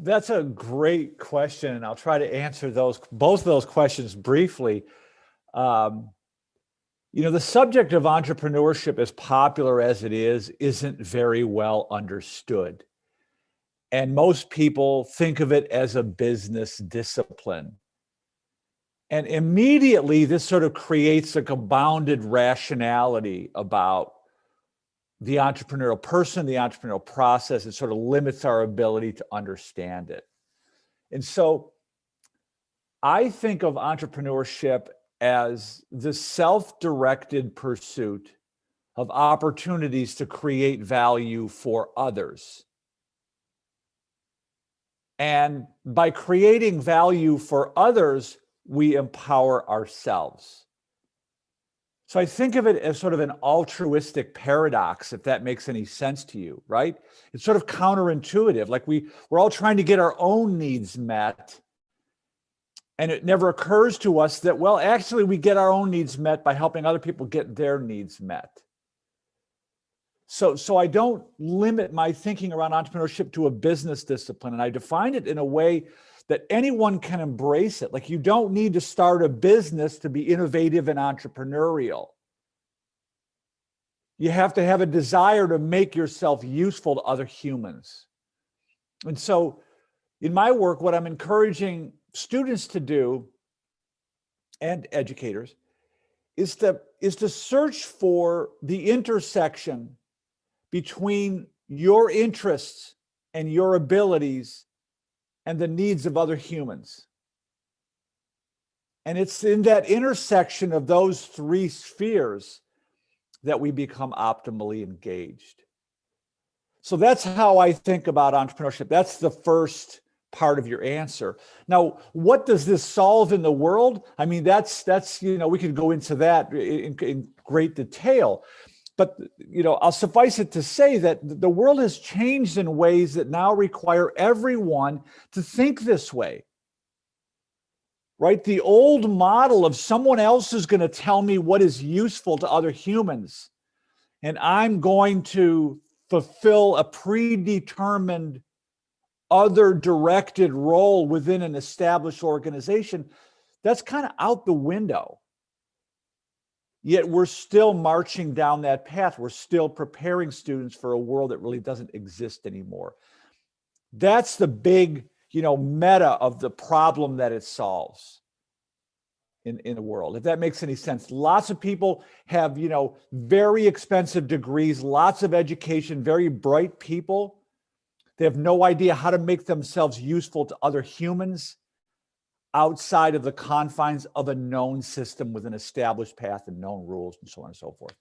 That's a great question, and I'll try to answer both of those questions briefly. Um, the subject of entrepreneurship, as popular as it is, isn't very well understood. And most people think of it as a business discipline. And immediately, this sort of creates a compounded rationality about the entrepreneurial person, the entrepreneurial process. It sort of limits our ability to understand it. And so I think of entrepreneurship as the self-directed pursuit of opportunities to create value for others. And by creating value for others, we empower ourselves. So I think of it as sort of an altruistic paradox, if that makes any sense to you, right? It's sort of counterintuitive. Like we're all trying to get our own needs met. And it never occurs to us that, well, actually, we get our own needs met by helping other people get their needs met. So I don't limit my thinking around entrepreneurship to a business discipline, and I define it in a way that anyone can embrace it. Like, you don't need to start a business to be innovative and entrepreneurial. You have to have a desire to make yourself useful to other humans. And so in my work, what I'm encouraging students to do, and educators, is to search for the intersection between your interests and your abilities and the needs of other humans. And it's in that intersection of those three spheres that we become optimally engaged. So that's how I think about entrepreneurship. That's the first part of your answer. Now, what does this solve in the world? I mean, that's we could go into that in great detail. But, I'll suffice it to say that the world has changed in ways that now require everyone to think this way, right? The old model of someone else is going to tell me what is useful to other humans, and I'm going to fulfill a predetermined other directed role within an established organization, that's kind of out the window. Yet we're still marching down that path. We're still preparing students for a world that really doesn't exist anymore. That's the big, meta of the problem that it solves in the world, if that makes any sense. Lots of people have, very expensive degrees, lots of education, very bright people. They have no idea how to make themselves useful to other humans outside of the confines of a known system with an established path and known rules and so on and so forth.